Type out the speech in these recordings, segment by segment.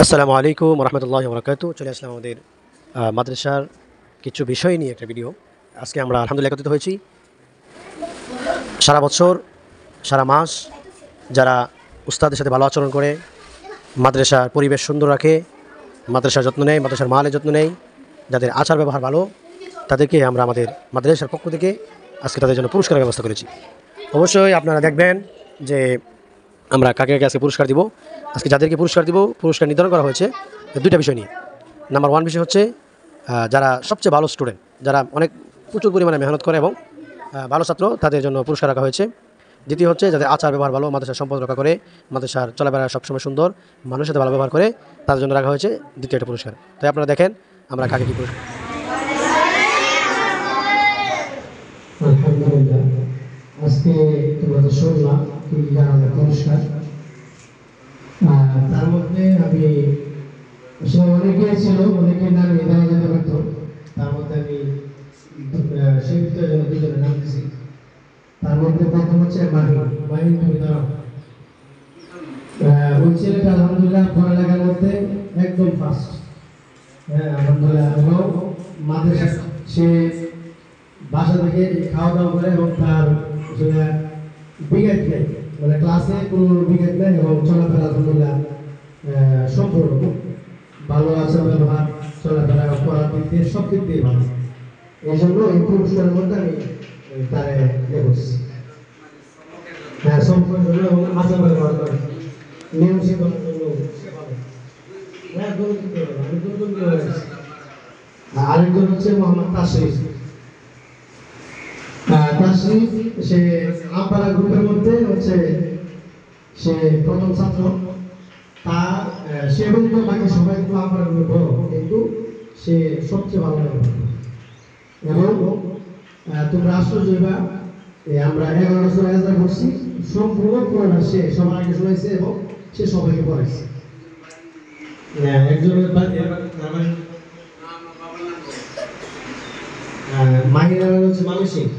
আসসালামু আলাইকুম রহমতুল্লাহি ওয়া বারাকাতুহু। চলে আসলাম আমাদের মাদ্রাসার কিছু বিষয় নিয়ে একটা ভিডিও। আজকে আমরা আলহামদুলিল্লাহ একত্রিত হয়েছি। সারা বছর সারা মাস যারা উস্তাদের সাথে ভালো আচরণ করে, মাদ্রাসার পরিবেশ সুন্দর রাখে, মাদ্রাসার যত্ন নেয়, মাদ্রাসার মালের যত্ন নেয়, যাদের আচার ব্যবহার ভালো, তাদেরকে আমরা আমাদের মাদ্রাসার পক্ষ থেকে আজকে তাদের জন্য পুরস্কারের ব্যবস্থা করেছি। অবশ্যই আপনারা দেখবেন যে আমরা কাকে কাকে আজকে পুরস্কার দিব। আজকে যাদেরকে পুরস্কার দিব, পুরস্কার নির্ধারণ করা হয়েছে দুইটা বিষয় নিয়ে। নাম্বার ওয়ান বিষয় হচ্ছে যারা সবচেয়ে ভালো স্টুডেন্ট, যারা অনেক প্রচুর পরিমাণে মেহনত করে এবং ভালো ছাত্র, তাদের জন্য পুরস্কার রাখা হয়েছে। দ্বিতীয় হচ্ছে যাদের আচার ব্যবহার ভালো, মাদ্রাসার সম্পদ রক্ষা করে, মাদ্রাসার চলাফেরা সবসময় সুন্দর, মানুষের সাথে ভালো ব্যবহার করে, তাদের জন্য রাখা হয়েছে দ্বিতীয় একটা পুরস্কার। তাই আপনারা দেখেন আমরা কাকে কী পুরস্কার। আলহামদুলিল্লাহ, আজকে তোমাদের শুনলাম পুরস্কার। তার মধ্যে আমি আসলে অনেকে ছিল, অনেকের নাম দেওয়া যেতে পারত। তার মধ্যে আমি সীমিত জন্য দুজনের নাম দিয়েছি। তার মধ্যে প্রথম হচ্ছে মাহিন তুমি ধরো। ওই ছেলেটা আলহামদুলিল্লাহ পড়ালেখার মধ্যে একদম ফার্স্ট। হ্যাঁ আলহামদুলিল্লাহ, এবং মাদ্রাসা সে বাসা থেকে খাওয়া দাওয়া করে এবং তার বিঘাত নেই, মানে ক্লাসে কোনো বিঘাত নেই এবং চলাফেরা আলহামদুলিল্লাহ সম্পূর্ণ ভালো আছে, ব্যবহার চলাফেরা করার দিক দিয়ে সব দিক দিয়ে ভালো। এই জন্য এই পুরস্কারের মধ্যে আমি তারে করছি। হ্যাঁ, সম্পূর্ণ জন্য এবং আচার ব্যবহার করে নিয়ম শিক্ষার জন্য সে ভালো। হ্যাঁ, আরেকজন হচ্ছে মোহাম্মদ তাশরিফ। তাশরিফ সে আম্পারা গ্রুপের মধ্যে হচ্ছে সে প্রথম ছাত্র। তার সে বলতো বাকি সবাই তো আম্পারা গ্রুপে বড়, কিন্তু সে সবচেয়ে ভালো লাগে। এবং তোমরা আশ্চর্য হইবা, আমরা 11 বছর এজার করছি, সম্পূর্ণ পড়া সে সবার আগে শোনাইছে এবং সে সবাইকে পড়াইছে। একজনের মাহিনা হচ্ছে মানসিক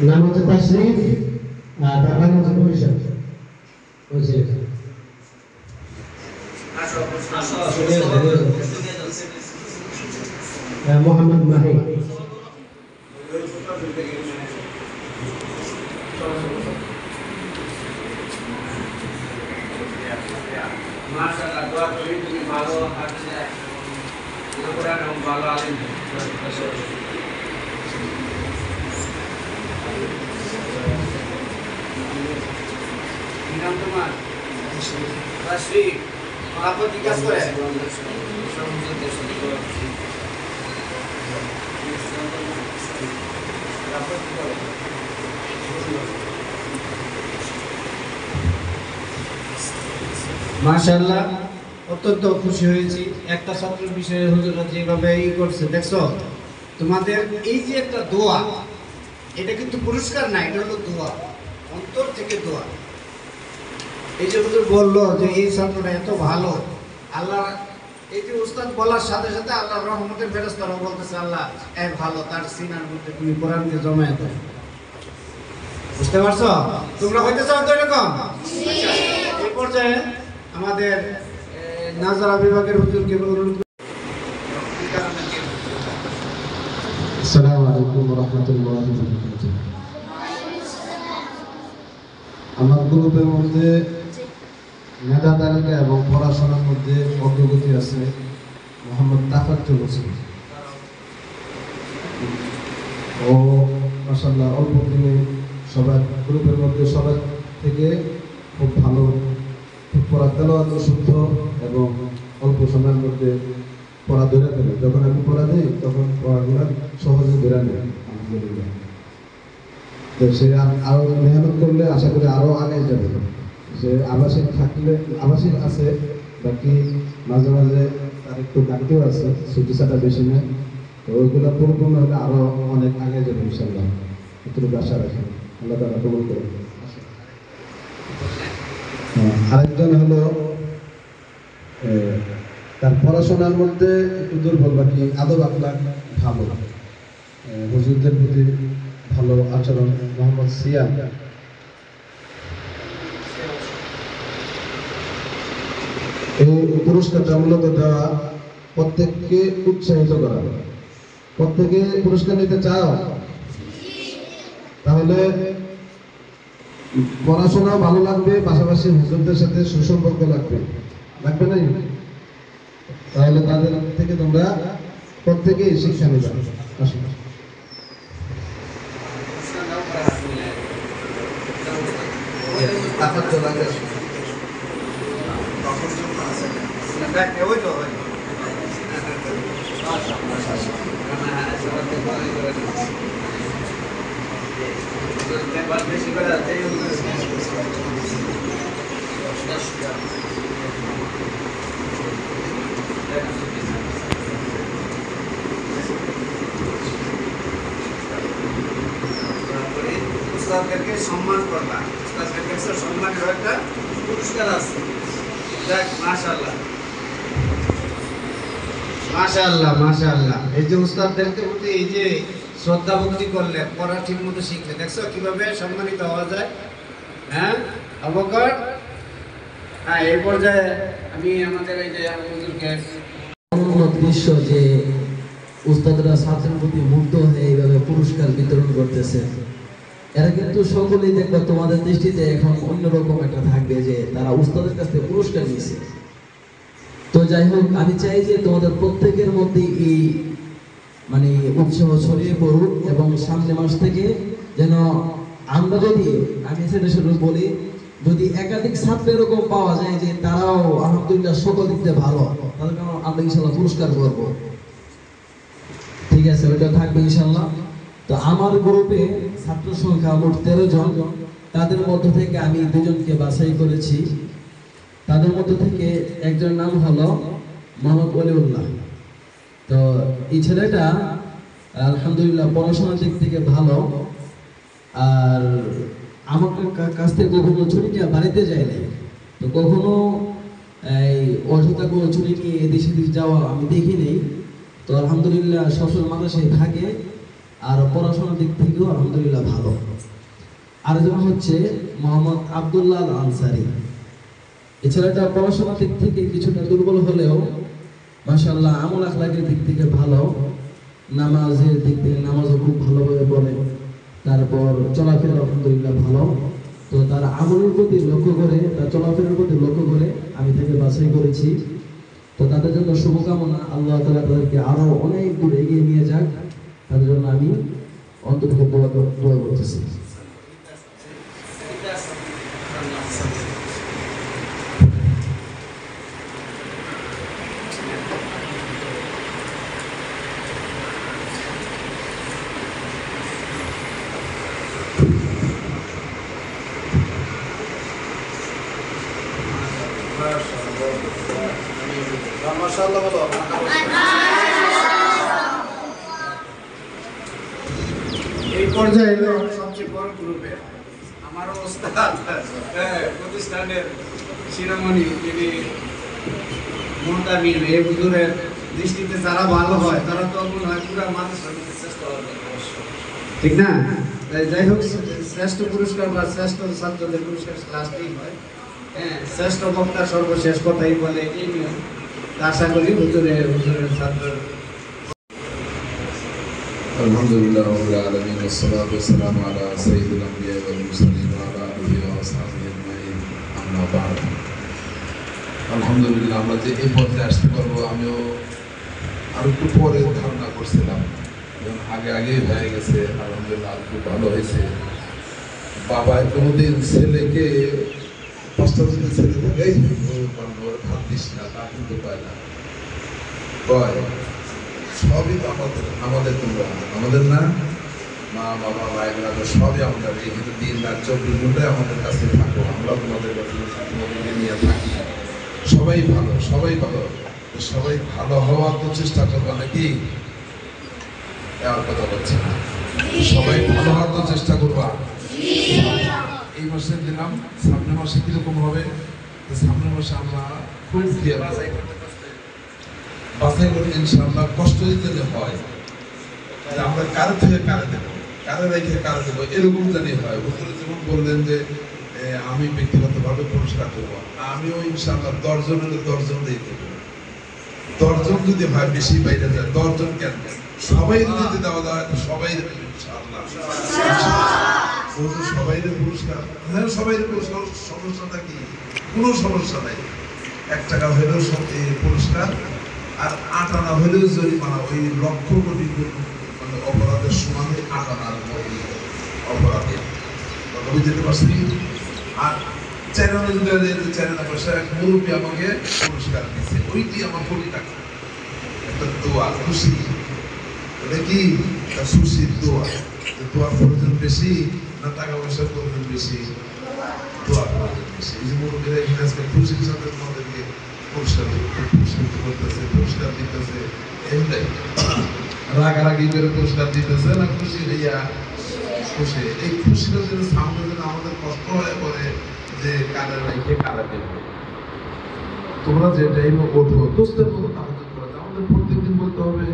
নাম হচ্ছে তাশরিফ, তার নাম হচ্ছে পরিষদ মোহাম্মদ মাহি। মাশাআল্লাহ, দোয়া করি তুমি ভালো হাফেজ কোরআন এবং ভালো আলেম। কি নাম তোমার? তাশরিফ। আপনি কি কাজ করে? মাশাআল্লাহ, অত্যন্ত খুশি হয়েছি। একটা ছাত্রের বিষয়ে হুজুররা যেভাবে করছে দেখছো, তোমাদের এই যে একটা দোয়া, এটা কিন্তু পুরস্কার না, এটা হলো দোয়া, অন্তর থেকে দোয়া। এই যে হুজুর বললো যে এই ছাত্রটা এত ভালো, আল্লাহ এই যে উস্তাদ বলার সাথে সাথে আল্লাহর রহমতের ফেরেশতারা বলতেছে আল্লাহ এ ভালো, তার সিনার মধ্যে তুমি কোরআনকে জমায়ে দাও। বুঝতে পারছো? তোমরা হইতে চাও তো এরকম? এই পর্যায়ে আমাদের নাজারা বিভাগের হুজুরকে অনুরোধ। আসসালামু আলাইকুম ওয়া রাহমাতুল্লাহি ওয়া বারাকাতুহু। আমার গ্রুপের মধ্যে মেধা তালিকা এবং পড়াশোনার মধ্যে অগ্রগতি আছে মোহাম্মদ তাফাজ্জুল হোসেন। ও মাশাআল্লাহ অল্প দিনে সবার গ্রুপের মধ্যে সবার থেকে খুব ভালো পড়া তেলাওয়াত শুদ্ধ এবং অল্প সময়ের মধ্যে পড়া ধরে ফেলে। যখন আমি পড়া দিই তখন পড়াগুলো সহজে ধরে নেয়। আলহামদুলিল্লাহ, তো সে আরও মেহনত করলে আশা করি আরও আগে যাবে। সে আবাসিক থাকলে আবাসিক আছে, বাকি মাঝে মাঝে তার একটু ঘাটতিও আছে, ছুটি ছাটা বেশি নেয়। তো ওইগুলো পরিপূর্ণ হলে আরও অনেক আগে যাবে ইনশাল্লাহ। এটুকু আশা রাখেন, আল্লাহ তাআলা কবুল করুন। আরেকজন হলো তার পড়াশোনার মধ্যে একটু দুর্বল, বাকি আদব আখলাক ভালো, হুজুরদের প্রতি ভালো আচরণ, মোহাম্মদ সিয়াম। এই পুরস্কারটা মূলত দেওয়া প্রত্যেককে উৎসাহিত করা। প্রত্যেকে পুরস্কার নিতে চাও? তাহলে পড়াশোনাও ভালো লাগবে, পাশাপাশি হুজুরদের সাথে সুসম্পর্ক লাগবে, লাগবে না? তাহলে তাদের থেকে তোমরা প্রত্যেকেই শিক্ষা নেবে। আসুন। উস্তাদদেরকে সম্মান করবা, উস্তাদদের কাছে সম্মানের একটা পুরস্কার আছে। দেখ, মাশাআল্লাহ মাশাআল্লাহ মাশাআল্লাহ। এই যে উস্তাদদেরকে প্রতি এই যে শ্রদ্ধা ভক্তি করলে, পড়া ঠিক মতো শিখলে, দেখছো কিভাবে সম্মানিত হওয়া যায়। হ্যাঁ অবকর। হ্যাঁ, এই পর্যায়ে আমি আমাদের এই যে হুজুরকে অনন্য দৃশ্য যে উস্তাদরা ছাত্রের প্রতি মুগ্ধ হয়ে এইভাবে পুরস্কার বিতরণ করতেছে। এরা কিন্তু সকলেই দেখবে তোমাদের দৃষ্টিতে এখন অন্যরকম একটা থাকবে যে তারা উস্তাদের কাছ থেকে পুরস্কার নিয়েছে। তো যাই হোক, আমি চাই যে তোমাদের প্রত্যেকের মধ্যে এই মানে উৎসাহ ছড়িয়ে পড়ুক এবং সামনে মাস থেকে যেন আমরা যদি, আমি সেটা শুধু বলি, যদি একাধিক ছাত্র এরকম পাওয়া যায় যে তারাও আলহামদুলিল্লাহ সকল দিক থেকে ভালো, তাদের কারণ আমরা ইনশাল্লাহ পুরস্কার করবো। ঠিক আছে, ওইটা থাকবে ইনশাল্লাহ। তো আমার গ্রুপে ছাত্র সংখ্যা মোট 13 জন। তাদের মধ্য থেকে আমি 2 জনকে বাছাই করেছি। তাদের মধ্য থেকে একজন নাম হলো মোহাম্মদ ওলিউল্লাহ। তো এই ছেলেটা আলহামদুলিল্লাহ পড়াশোনার দিক থেকে ভালো, আর আমার কাছ থেকে কখনো ছুটি নিয়ে বাড়িতে যায় নাই। তো কখনো এই অযথা কোনো ছুটি নিয়ে এদেশে যাওয়া আমি দেখি নেই। তো আলহামদুলিল্লাহ সবসময় মাদ্রাসায় থাকে, আর পড়াশোনার দিক থেকেও আলহামদুলিল্লাহ ভালো। আরেকজন হচ্ছে মোহাম্মদ আব্দুল্লাহ আল আনসারি। এই ছেলেটা পড়াশোনার দিক থেকে কিছুটা দুর্বল হলেও মাশাআল্লাহ আমল আখলাকের দিক থেকে ভালো, নামাজের দিক থেকে নামাজও খুব ভালোভাবে পড়ে, তারপর চলাফেরা আলহামদুলিল্লাহ ভালো। তো তার আমলের প্রতি লক্ষ্য করে, তার চলাফেরার প্রতি লক্ষ্য করে আমি তাকে বাছাই করেছি। তো তাদের জন্য শুভকামনা, আল্লাহ তাআলা তাদেরকে আরো অনেক দূর এগিয়ে নিয়ে যাক, তাদের জন্য আমি অন্তত দোয়া করতেছি। মাশাআল্লাহ বলো। এই পর্যায়ে হলো সবচেয়ে বড় গ্রুপে আমারও ওস্তাদ, প্রতিষ্ঠানের শিরোমণি যিনি মুহতামিম, এই হুজুরের দৃষ্টিতে যারা ভালো হয় তারা তো মনে হয় পুরো মাদ্রাসার মধ্যে শ্রেষ্ঠ হবে, ঠিক না? তাই যাই হোক, শ্রেষ্ঠ পুরস্কার বা শ্রেষ্ঠ ছাত্রদের পুরস্কার লাস্টেই হয়। হ্যাঁ, শ্রেষ্ঠ বক্তা সর্বশেষ কথাই বলে, এই নিয়ম। আশা করি হুজুরের ছাত্র। আলহামদুলিল্লাহ রাব্বিল আলামিন, ওয়াসসালাতু ওয়াসসালামু আলা সাইয়্যিদিল আমবিয়া ওয়াল মুরসালিন ওয়া আলা আলিহি ওয়া আসহাবিহি আজমাইন, আম্মা বা'দ। আলহামদুলিল্লাহ, আমরা যে এই পর্যায়ে আসতে পারবো আমিও আর একটু পরে ধারণা করছিলাম, আগে হয়ে গেছে। আলহামদুলিল্লাহ খুব ভালো হয়েছে। বাবা কোনোদিন ছেলেকে 5টা দিন ছেলে থাকে ভাত দিস না, তা কিন্তু পায় না, কয় সবই তো আমাদের তোমরা আমাদের না, মা বাবা ভাইরা সবই আমাদের। এই কিন্তু দিন রাত 24 ঘন্টায় আমাদের কাছে থাকো, আমরা তোমাদের কাছে তোমাদেরকে নিয়ে থাকি। সবাই ভালো, সবাই ভালো, সবাই ভালো হওয়ার তো চেষ্টা করবা নাকি? আর কথা বলছি না, সবাই ভালো হওয়ার তো চেষ্টা করবা। এই মাসে দিলাম, সামনের মাসে কিরকম হবে? সামনের মাসে আমরা খুব বাছাই করে ইনশাআল্লাহ কষ্ট দিতে হয়, আমরা কারো থেকে কারে দেবো, কারে রেখে কারে দেবো, এরকম জানি হয়। হুজুর যেমন বললেন যে আমি ব্যক্তিগতভাবে পুরস্কার দেবো। আমিও ইনশাআল্লাহ 10 জনের 10 জন দিয়ে দেবো। 10 জন যদি হয় বেশি বাইরে যায়, 10 জন কেন, সবাই যদি দেওয়া যায় তো সবাই দেবে ইনশাআল্লাহ। সবাই পুরস্কার, হ্যাঁ সবাই পুরস্কার, সমস্যাটা কি? কোনো সমস্যা নাই। 1 টাকা হলেও পুরস্কার, আর 8 আনা হলেও জরিমানা। ওই লক্ষ কোটি মানে অপরাধের সমান 8 আনার অপরাধে বুঝতে পারছি। আর 4 আনা যদি 4 আনা পয়সা এক মুরব্বী আমাকে পুরস্কার দিচ্ছে, ওইটি আমার 40 টাকা। একটা দোয়া, খুশি, এটা কি খুশির দোয়া। দোয়ার প্রয়োজন বেশি না টাকা পয়সার প্রয়োজন বেশি? দোয়ার প্রয়োজন বেশি। এই যে মুরব্বীরা এখানে আজকে খুশির সাথে তোমাদেরকে পুরস্কার করতেছে, পুরস্কার দিতেছে, এমনি রাগারাগি করে পুরস্কার দিতেছে না, খুশি হইয়া খুশি। এই খুশিটা যেন সামনে যেন আমাদের কষ্ট হয়ে পড়ে যে কানে রাইখে কানে দেব। তোমরা যে টাইমে ওঠো দোস্তের মতো তাহাজ্জুদ করে, আমাদের প্রত্যেকদিন বলতে হবে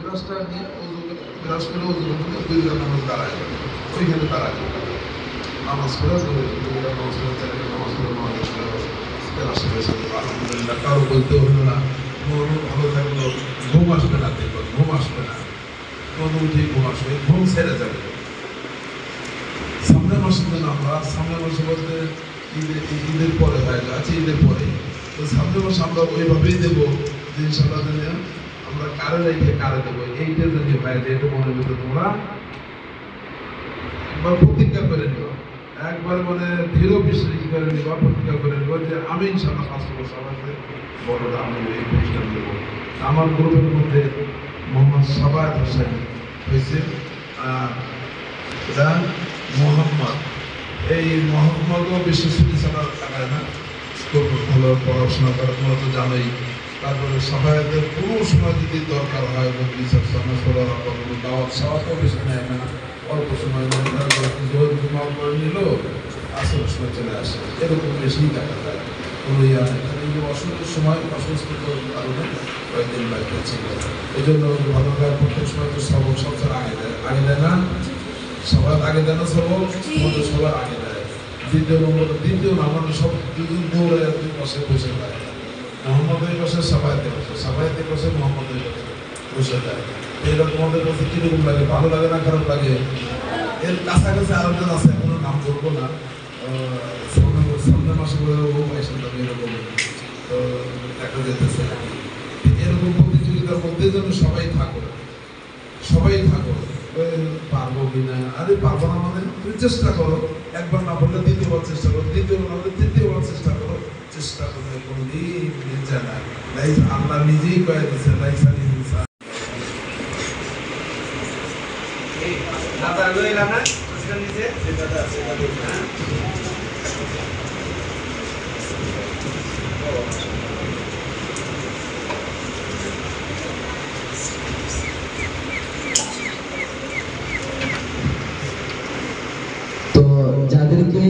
গ্রাসটা নিয়ে গ্রাস করে দুই রাত নামাজ দাঁড়ায়, ওইখানে দাঁড়ায় নামাজ করে নামাজ করে নামাজ করে আলহামদুলিল্লাহ। কারো বলতে হলো না, মন ভালো থাকলো, ঘুম আসবে না, দেখো ঘুম আসবে না, মন উঠেই ঘুম আসবে, ঘুম ছেড়ে যাবে। সামনের মাসের জন্য আমরা, সামনের মাসে বলতে ঈদের পরে হয়ে যাচ্ছে, ঈদের পরে তো সামনের মাসে আমরা ওইভাবেই দেবো যে ইনশাআল্লাহ আমরা কারে রেখে কারে দেবো, এইটার জন্য ভাই এটা মনে ভিতরে তোমরা একবার প্রতিজ্ঞা করে নিবা, একবার মানে দৃঢ় বিশ্বাস করে নিবা, প্রতিজ্ঞা করে নিবা যে আমি ইনশাআল্লাহ 5 বছর আমাকে বড়টা আমি এই প্রতিষ্ঠান দেবো। আমার গ্রুপের মধ্যে মোহাম্মদ সাবায়াত হোসেন হয়েছে, মোহাম্মদ, এই মোহাম্মদও বেশি ছুটি ছাড়া টাকায় না, খুব ভালো পড়াশোনা করে, তোমরা তো জানোই। তারপরে সাবায়াতের কোনো সময় যদি দরকার হয় কোনো দাওয়াত সাওয়াতও বেশি নেয় না, অল্প সময় করে নিল, আসল সময় চলে আসে, এরকম বেশি টাকা যায়। কোনো ইয়া নেই, অসুস্থ সময় অসুস্থ কারণে কয়েকদিন বাড়িতে ছিল। এই জন্য ভালো লাগে প্রত্যেক সময় তো সবক সবচেয়ে আগে দেয় না, সবার আগে দেয় না, সবক সবার আগে দেয়। দ্বিতীয় আমাদের সব দুদিন দৌড়ে 2 পাশে বসে দেয়, মোহাম্মদের পাশে সাবায়াতের পাশে, সাবায়াতের পাশে মোহাম্মদের পাশে বসে দেয়। এইটা তোমাদের কাছে কিরকম লাগে? ভালো লাগে না খারাপ লাগে? এর কাছাকাছি আরেকজন আছে, এখনো নাম বলবো না, সামনের মাসে বলে ও পাইছেন আমি এরকম তো দেখা যেতেছে। এরকম প্রতিযোগিতার মধ্যে যেন সবাই থাকো, পারবো কিনা, আরে পারবো না মানে তুমি চেষ্টা করো, একবার না বললে দ্বিতীয়বার চেষ্টা করো, দ্বিতীয়বার না বললে তৃতীয়বার চেষ্টা করো, চেষ্টা করলে কোনোদিন যায় না। আল্লাহ নিজেই কয়ে দিচ্ছে যাদেরকে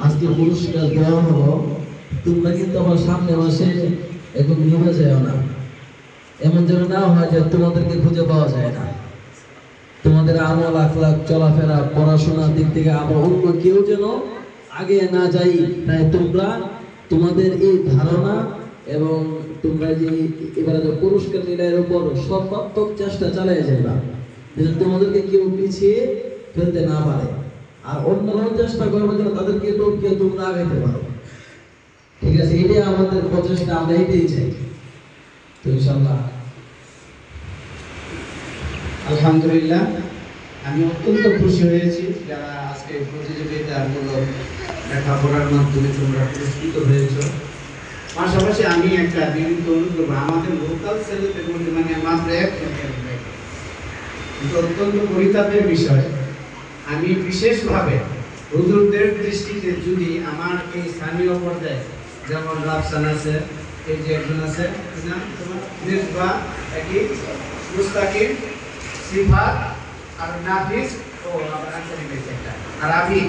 আজকে পুরস্কার দেওয়া হলো, তোমরা কিন্তু আবার সামনে মাসে একদম নিভে যায় না, এমন যেন না হয় যে তোমাদেরকে খুঁজে পাওয়া যায় না। তোমাদের আমল আখলাক চলাফেরা পড়াশোনার দিক থেকে আবার অন্য কেউ যেন আগে না যাই, তাই তোমরা তোমাদের এই ধারণা এবং তোমরা যে এবারে যে পুরস্কার নিলের উপর সর্বাত্মক চেষ্টা চালিয়ে যাবা, যেন তোমাদেরকে কেউ পিছিয়ে ফেলতে না পারে। আর অন্যরাও চেষ্টা করবে যেন তাদেরকে কেউ তোমরা আগাইতে পারো। ঠিক আছে, এটাই আমাদের প্রচেষ্টা, আমরা এটাই চাই। তো ইনশাআল্লাহ আলহামদুলিল্লাহ, আমি অত্যন্ত খুশি হয়েছি যারা আজকে প্রতিযোগিতামূলক লেখাপড়ার মাধ্যমে তোমরা পুরস্কৃত হয়েছ। পাশাপাশি আমি একটা বিনীত অনুরোধ করবো, আমাদের লোকাল ছেলেদের মধ্যে মানে মাত্র একজন, কিন্তু অত্যন্ত পরিতাপের বিষয়, আমি বিশেষভাবে হুজুরদের দৃষ্টিতে যদি আমার এই স্থানীয় পর্যায়ে যেমন রাফসান আছে, এই যে একজন আছে মিসবা, একই মুস্তাকিম, সিফাত আর নাফিস, ও আমার আঞ্চলিক একটা আর আমি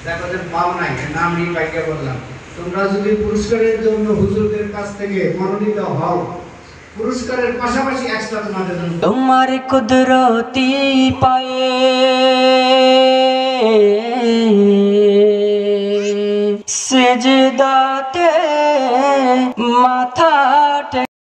যাদের পাও নাই নাম নিয়ে বাইকে বললাম, তোমরা যদি পুরস্কারের জন্য হুজুরদের কাছ থেকে মনোনীত হও, পুরস্কারের পাশাপাশি এক্সট্রা তোমাদের জন্য তোমার কুদরতি পায়ে সিজদাতে মাথা